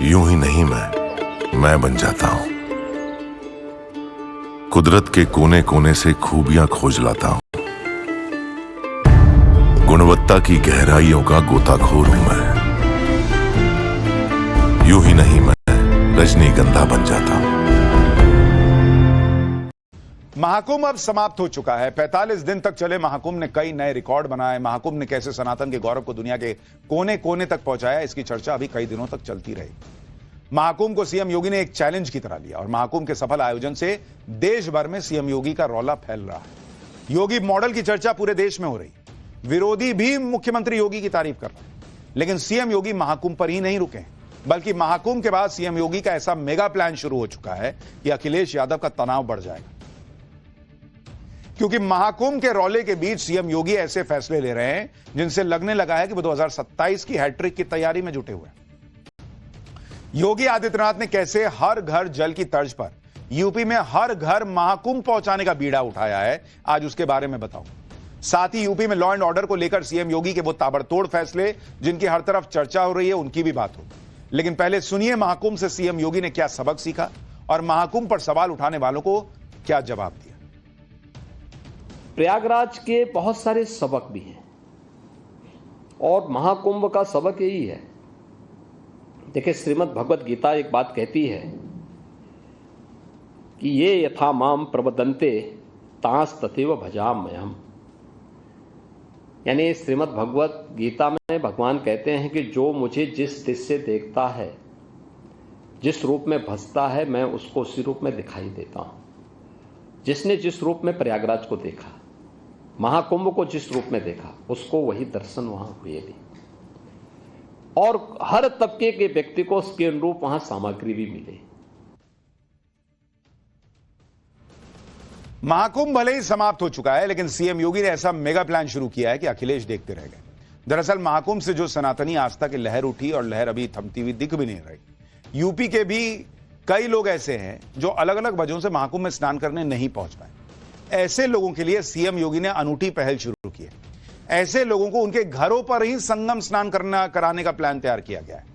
यूं ही नहीं मैं बन जाता हूं। कुदरत के कोने कोने से खूबियां खोज लाता हूं। गुणवत्ता की गहराइयों का गोताखोर हूं मैं। यूं ही नहीं मैं रजनीगंधा बन जाता हूं। महाकुंभ अब समाप्त हो चुका है। 45 दिन तक चले महाकुंभ ने कई नए रिकॉर्ड बनाए। महाकुंभ ने कैसे सनातन के गौरव को दुनिया के कोने कोने तक पहुंचाया, इसकी चर्चा अभी कई दिनों तक चलती रही। महाकुंभ को सीएम योगी ने एक चैलेंज की तरह लिया और महाकुंभ के सफल आयोजन से देश भर में सीएम योगी का रौला फैल रहा है। योगी मॉडल की चर्चा पूरे देश में हो रही। विरोधी भी मुख्यमंत्री योगी की तारीफ कर रहे हैं, लेकिन सीएम योगी महाकुंभ पर ही नहीं रुके हैं, बल्कि महाकुंभ के बाद सीएम योगी का ऐसा मेगा प्लान शुरू हो चुका है कि अखिलेश यादव का तनाव बढ़ जाएगा। क्योंकि महाकुंभ के रौले के बीच सीएम योगी ऐसे फैसले ले रहे हैं जिनसे लगने लगा है कि वो 2027 की हैट्रिक की तैयारी में जुटे हुए हैं। योगी आदित्यनाथ ने कैसे हर घर जल की तर्ज पर यूपी में हर घर महाकुंभ पहुंचाने का बीड़ा उठाया है, आज उसके बारे में बताऊं। साथ ही यूपी में लॉ एंड ऑर्डर को लेकर सीएम योगी के वो ताबड़तोड़ फैसले जिनकी हर तरफ चर्चा हो रही है, उनकी भी बात हो। लेकिन पहले सुनिए महाकुंभ से सीएम योगी ने क्या सबक सीखा और महाकुंभ पर सवाल उठाने वालों को क्या जवाब दिया। प्रयागराज के बहुत सारे सबक भी हैं और महाकुंभ का सबक यही है। देखिए, श्रीमद् भगवत गीता एक बात कहती है कि ये यथा माम प्रवदन्ते तांस तथैव भजाम्यहम्। यानी श्रीमद् भगवत गीता में भगवान कहते हैं कि जो मुझे जिस दृष्टि से देखता है, जिस रूप में भजता है, मैं उसको उसी रूप में दिखाई देता हूं। जिसने जिस रूप में प्रयागराज को देखा, महाकुंभ को जिस रूप में देखा, उसको वही दर्शन वहां हुए भी, और हर तबके के व्यक्ति को उसके अनुरूप वहां सामग्री भी मिले। महाकुंभ भले ही समाप्त हो चुका है, लेकिन सीएम योगी ने ऐसा मेगा प्लान शुरू किया है कि अखिलेश देखते रह गए। दरअसल महाकुंभ से जो सनातनी आस्था की लहर उठी और लहर अभी थमती हुई दिख भी नहीं रही। यूपी के भी कई लोग ऐसे हैं जो अलग अलग वजहों से महाकुंभ में स्नान करने नहीं पहुंच पाए। ऐसे लोगों के लिए सीएम योगी ने अनूठी पहल शुरू की है। ऐसे लोगों को उनके घरों पर ही संगम स्नान कराने का प्लान तैयार किया गया है,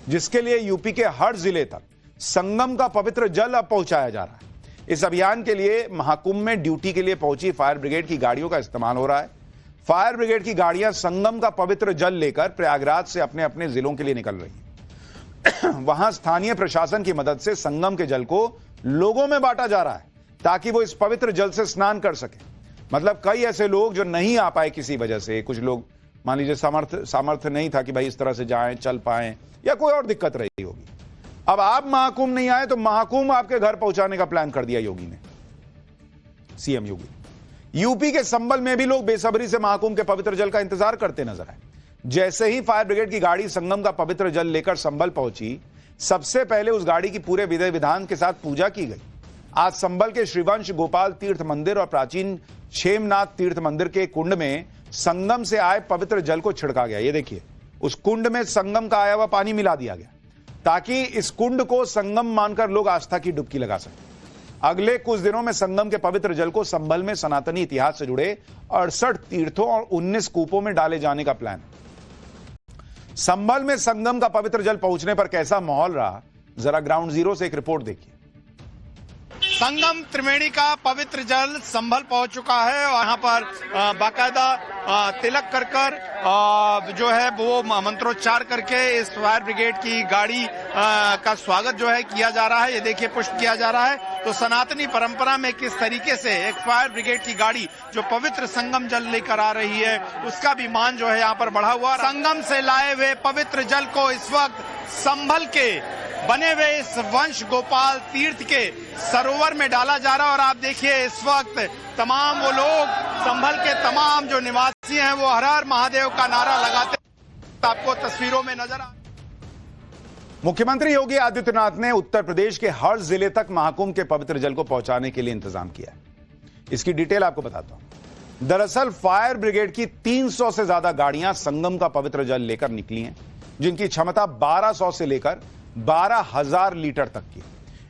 जिसके लिए यूपी के हर जिले तक संगम का पवित्र जल अब पहुंचाया जा रहा है। इस अभियान के लिए महाकुंभ में ड्यूटी के लिए पहुंची फायर ब्रिगेड की गाड़ियों का इस्तेमाल हो रहा है। फायर ब्रिगेड की गाड़ियां संगम का पवित्र जल लेकर प्रयागराज से अपने अपने जिलों के लिए निकल रही हैं। वहां स्थानीय प्रशासन की मदद से संगम के जल को लोगों में बांटा जा रहा है ताकि वो इस पवित्र जल से स्नान कर सके। मतलब कई ऐसे लोग जो नहीं आ पाए किसी वजह से, कुछ लोग मान लीजिए सामर्थ्य नहीं था कि भाई इस तरह से जाएं, चल पाएं, या कोई और दिक्कत रही होगी। अब आप महाकुंभ नहीं आए तो महाकुंभ आपके घर पहुंचाने का प्लान कर दिया योगी ने, सीएम योगी। यूपी के संभल में भी लोग बेसब्री से महाकुंभ के पवित्र जल का इंतजार करते नजर आए। जैसे ही फायर ब्रिगेड की गाड़ी संगम का पवित्र जल लेकर संभल पहुंची, सबसे पहले उस गाड़ी की पूरे विधि विधान के साथ पूजा की गई। आज संभल के श्रीवंश गोपाल तीर्थ मंदिर और प्राचीन क्षेमनाथ तीर्थ मंदिर के कुंड में संगम से आए पवित्र जल को छिड़का गया। ये देखिए, उस कुंड में संगम का आया हुआ पानी मिला दिया गया ताकि इस कुंड को संगम मानकर लोग आस्था की डुबकी लगा सकें। अगले कुछ दिनों में संगम के पवित्र जल को संभल में सनातनी इतिहास से जुड़े 68 तीर्थों और 19 कूपों में डाले जाने का प्लान। संभल में संगम का पवित्र जल पहुंचने पर कैसा माहौल रहा, जरा ग्राउंड जीरो से एक रिपोर्ट देखिए। संगम त्रिवेणी का पवित्र जल संभल पहुंच चुका है और यहाँ पर बाकायदा तिलक कर जो है वो मंत्रोच्चार करके इस फायर ब्रिगेड की गाड़ी का स्वागत जो है किया जा रहा है। ये देखिए, पुष्प किया जा रहा है। तो सनातनी परंपरा में किस तरीके से एक फायर ब्रिगेड की गाड़ी जो पवित्र संगम जल लेकर आ रही है, उसका भी मान जो है यहाँ पर बढ़ा हुआ। संगम से लाए हुए पवित्र जल को इस वक्त संभल के बने हुए इस वंश गोपाल तीर्थ के सरोवर में डाला जा रहा है। और आप देखिए, इस वक्त तमाम वो लोग, संभल के तमाम जो निवासी हैं, वो हर हर महादेव का नारा लगाते आपको तस्वीरों में नजर आ। मुख्यमंत्री योगी आदित्यनाथ ने उत्तर प्रदेश के हर जिले तक महाकुंभ के पवित्र जल को पहुंचाने के लिए इंतजाम किया है। इसकी डिटेल आपको बताता हूं। दरअसल फायर ब्रिगेड की 300 से ज्यादा गाड़ियां संगम का पवित्र जल लेकर निकली हैं, जिनकी क्षमता 1200 से लेकर 12,000 लीटर तक की।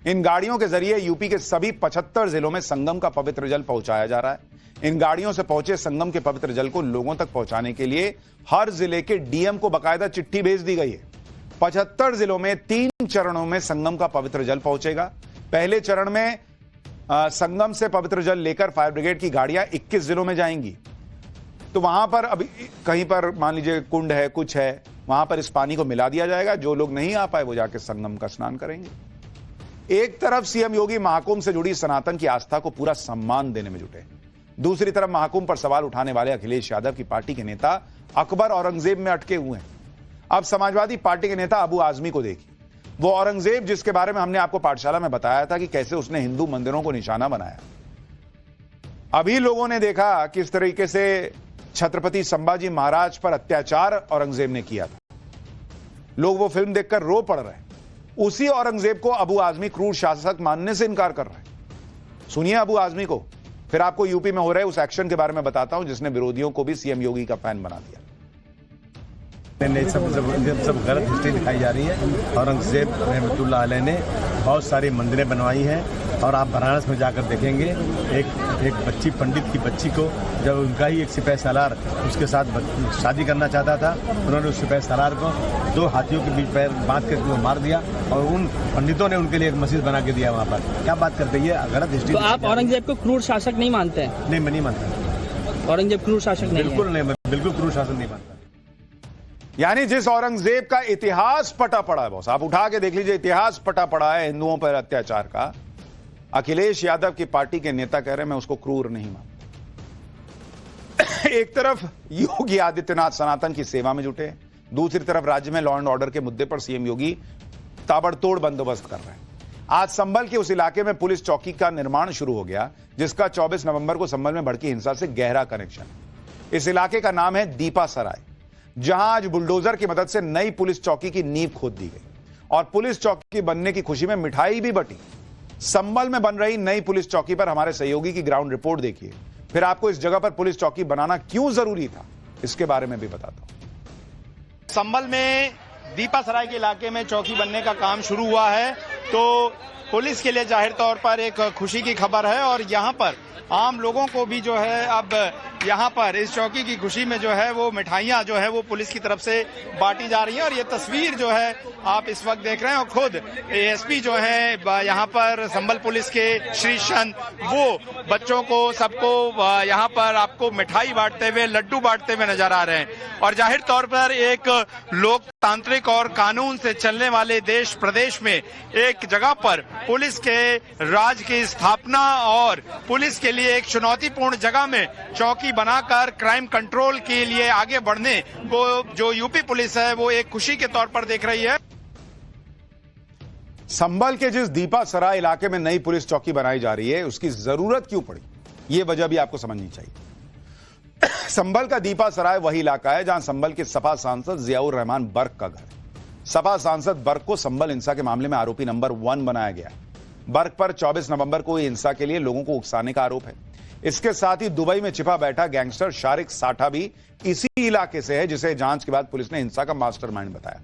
इन गाड़ियों के जरिए यूपी के सभी 75 जिलों में संगम का पवित्र जल पहुंचाया जा रहा है। इन गाड़ियों से पहुंचे संगम के पवित्र जल को लोगों तक पहुंचाने के लिए हर जिले के डीएम को बाकायदा चिट्ठी भेज दी गई है। 75 जिलों में 3 चरणों में संगम का पवित्र जल पहुंचेगा। पहले चरण में संगम से पवित्र जल लेकर फायर ब्रिगेड की गाड़ियां 21 जिलों में जाएंगी। तो वहां पर अभी कहीं पर मान लीजिए कुंड है, कुछ है, वहां पर इस पानी को मिला दिया जाएगा। जो लोग नहीं आ पाए वो जाके संगम का स्नान करेंगे। एक तरफ सीएम योगी महाकुंभ से जुड़ी सनातन की आस्था को पूरा सम्मान देने में जुटे, दूसरी तरफ महाकुंभ पर सवाल उठाने वाले अखिलेश यादव की पार्टी के नेता अकबर औरंगजेब में अटके हुए हैं। अब समाजवादी पार्टी के नेता अबू आजमी को देखिए, वो औरंगजेब जिसके बारे में हमने आपको पाठशाला में बताया था कि कैसे उसने हिंदू मंदिरों को निशाना बनाया। अभी लोगों ने देखा किस तरीके से छत्रपति संभाजी महाराज पर अत्याचार औरंगजेब ने किया था। लोग वो फिल्म देखकर रो पड़ रहे हैं। उसी औरंगजेब को अबू आजमी क्रूर शासक मानने से इनकार कर रहे हैं। सुनिए अबू आजमी को, फिर आपको यूपी में हो रहे उस एक्शन के बारे में बताता हूं जिसने विरोधियों को भी सीएम योगी का फैन बना दिया। सब गलत हिस्ट्री दिखाई जा रही है। औरंगजेब रहमतुल्लाह अलैह ने बहुत सारी मंदिरें बनवाई हैं और आप बनारस में जाकर देखेंगे एक बच्ची, पंडित की बच्ची को जब उनका ही एक सिपाही सालार उसके साथ शादी करना चाहता था, उन्होंने उस सिपाही सालार को 2 हाथियों के बीच पैर बांध कर वो मार दिया और उन पंडितों ने उनके लिए एक मस्जिद बना के दिया वहाँ पर। क्या बात करते हैं, ये गलत हिस्ट्री। तो आप औरंगजेब को क्रूर शासक नहीं मानते हैं? नहीं, मैं नहीं मानता। औरंगजेब क्रूर शासक नहीं? बिल्कुल नहीं, मैं बिल्कुल क्रूर शासन नहीं मानता। यानी जिस औरंगजेब का इतिहास पटा पड़ा है, बॉस आप उठा के देख लीजिए, इतिहास पटा पड़ा है हिंदुओं पर अत्याचार का, अखिलेश यादव की पार्टी के नेता कह रहे हैं मैं उसको क्रूर नहीं मानता। एक तरफ योगी आदित्यनाथ सनातन की सेवा में जुटे, दूसरी तरफ राज्य में लॉ एंड ऑर्डर के मुद्दे पर सीएम योगी ताबड़तोड़ बंदोबस्त कर रहे हैं। आज संभल के उस इलाके में पुलिस चौकी का निर्माण शुरू हो गया जिसका 24 नवंबर को संभल में भड़की हिंसा से गहरा कनेक्शन है। इस इलाके का नाम है दीपा सराय, जहां आज बुलडोजर की मदद से नई पुलिस चौकी की नींव खोद दी गई और पुलिस चौकी बनने की खुशी में मिठाई भी बटी। संभल में बन रही नई पुलिस चौकी पर हमारे सहयोगी की ग्राउंड रिपोर्ट देखिए, फिर आपको इस जगह पर पुलिस चौकी बनाना क्यों जरूरी था इसके बारे में भी बताता हूं। संभल में दीपा सराय के इलाके में चौकी बनने का काम शुरू हुआ है, तो पुलिस के लिए जाहिर तौर पर एक खुशी की खबर है और यहां पर आम लोगों को भी जो है अब यहाँ पर इस चौकी की खुशी में जो है वो मिठाइयाँ जो है वो पुलिस की तरफ से बांटी जा रही हैं। और ये तस्वीर जो है आप इस वक्त देख रहे हैं और खुद एएसपी जो है यहाँ पर संभल पुलिस के श्री चंद, वो बच्चों को सबको यहाँ पर आपको मिठाई बांटते हुए, लड्डू बांटते हुए नजर आ रहे हैं। और जाहिर तौर पर एक लोकतांत्रिक और कानून से चलने वाले देश प्रदेश में एक जगह पर पुलिस के राज की स्थापना और पुलिस के लिए एक चुनौतीपूर्ण जगह में चौकी बनाकर क्राइम कंट्रोल के लिए आगे बढ़ने को जो यूपी पुलिस है वो एक खुशी के तौर पर देख रही है। संभल के जिस दीपा सराय इलाके में नई पुलिस चौकी बनाई जा रही है उसकी जरूरत क्यों पड़ी, ये वजह भी आपको समझनी चाहिए। संभल का दीपा सराय वही इलाका है जहां संभल के सपा सांसद जियाउर रहमान बर्क का घर है। सपा सांसद बर्क को संभल हिंसा के मामले में आरोपी नंबर 1 बनाया गया। बर्क पर 24 नवंबर को हिंसा के लिए लोगों को उकसाने का आरोप है। इसके साथ ही दुबई में छिपा बैठा गैंगस्टर शारिक साठा भी इसी इलाके से है, जिसे जांच के बाद पुलिस ने हिंसा का मास्टरमाइंड बताया।